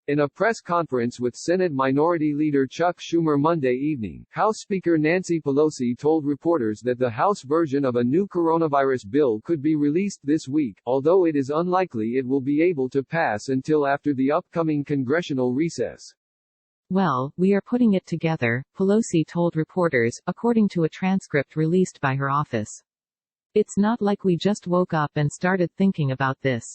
In a press conference with Senate Minority Leader Chuck Schumer Monday evening, House Speaker Nancy Pelosi told reporters that the House version of a new coronavirus bill could be released this week, although it is unlikely it will be able to pass until after the upcoming congressional recess. "Well, we are putting it together," Pelosi told reporters, according to a transcript released by her office. "It's not like we just woke up and started thinking about this.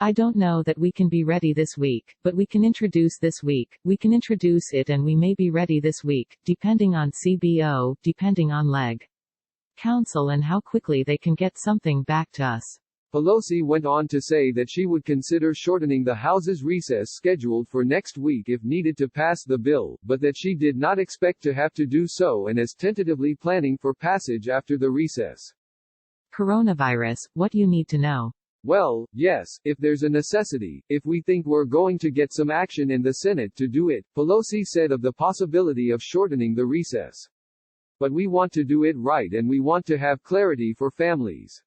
I don't know that we can be ready this week, but we can introduce this week, we can introduce it and we may be ready this week, depending on CBO, depending on Leg. Council and how quickly they can get something back to us." Pelosi went on to say that she would consider shortening the House's recess scheduled for next week if needed to pass the bill, but that she did not expect to have to do so and is tentatively planning for passage after the recess. Coronavirus, what you need to know. Well, yes, if there's a necessity, if we think we're going to get some action in the Senate to do it, Pelosi said of the possibility of shortening the recess. But we want to do it right and we want to have clarity for families.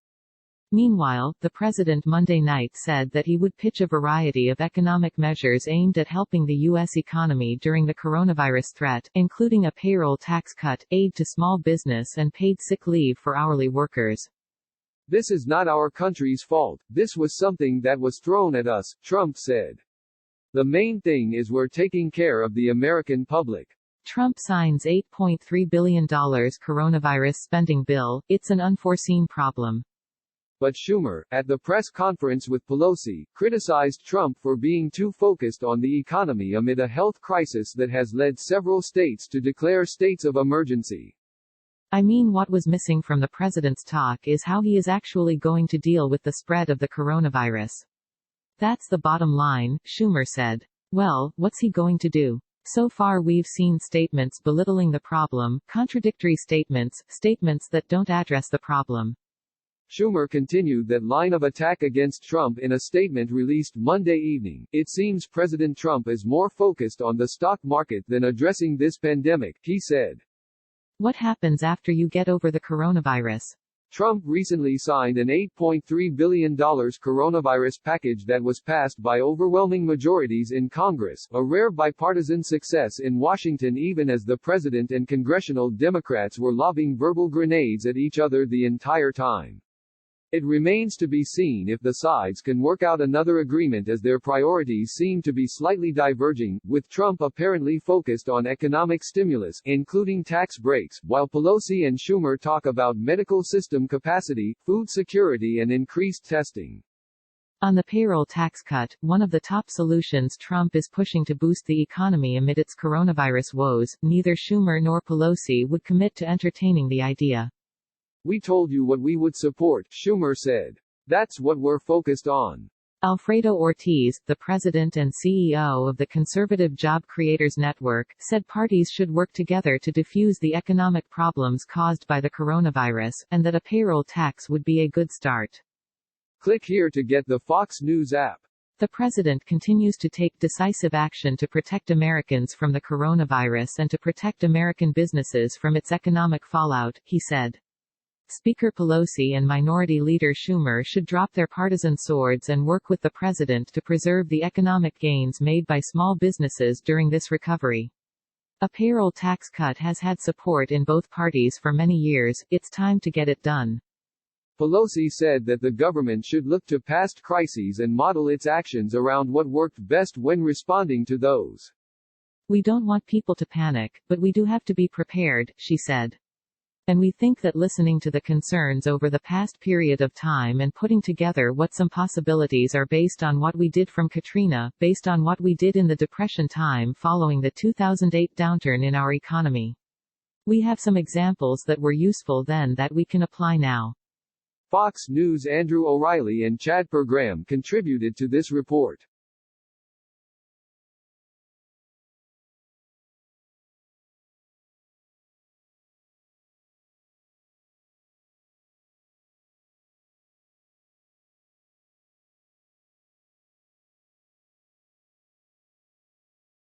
Meanwhile, the president Monday night said that he would pitch a variety of economic measures aimed at helping the U.S. economy during the coronavirus threat, including a payroll tax cut, aid to small business and paid sick leave for hourly workers. "This is not our country's fault, this was something that was thrown at us," Trump said. "The main thing is we're taking care of the American public." Trump signs $8.3 billion coronavirus spending bill. "It's an unforeseen problem." But Schumer, at the press conference with Pelosi, criticized Trump for being too focused on the economy amid a health crisis that has led several states to declare states of emergency. "I mean, what was missing from the president's talk is how he is actually going to deal with the spread of the coronavirus. That's the bottom line," Schumer said. "Well, what's he going to do? So far we've seen statements belittling the problem, contradictory statements, statements that don't address the problem." Schumer continued that line of attack against Trump in a statement released Monday evening. "It seems President Trump is more focused on the stock market than addressing this pandemic," he said. "What happens after you get over the coronavirus?" Trump recently signed an $8.3 billion coronavirus package that was passed by overwhelming majorities in Congress, a rare bipartisan success in Washington even as the president and congressional Democrats were lobbing verbal grenades at each other the entire time. It remains to be seen if the sides can work out another agreement as their priorities seem to be slightly diverging, with Trump apparently focused on economic stimulus, including tax breaks, while Pelosi and Schumer talk about medical system capacity, food security and increased testing. On the payroll tax cut, one of the top solutions Trump is pushing to boost the economy amid its coronavirus woes, neither Schumer nor Pelosi would commit to entertaining the idea. "We told you what we would support," Schumer said. "That's what we're focused on." Alfredo Ortiz, the president and CEO of the conservative Job Creators Network, said parties should work together to defuse the economic problems caused by the coronavirus, and that a payroll tax would be a good start. Click here to get the Fox News app. The president continues to take decisive action to protect Americans from the coronavirus and to protect American businesses from its economic fallout, he said. Speaker Pelosi and Minority Leader Schumer should drop their partisan swords and work with the president to preserve the economic gains made by small businesses during this recovery. A payroll tax cut has had support in both parties for many years. It's time to get it done. Pelosi said that the government should look to past crises and model its actions around what worked best when responding to those. "We don't want people to panic, but we do have to be prepared," she said. "And we think that listening to the concerns over the past period of time and putting together what some possibilities are based on what we did from Katrina, based on what we did in the Depression time following the 2008 downturn in our economy. We have some examples that were useful then that we can apply now." Fox News' Andrew O'Reilly and Chad Pergram contributed to this report.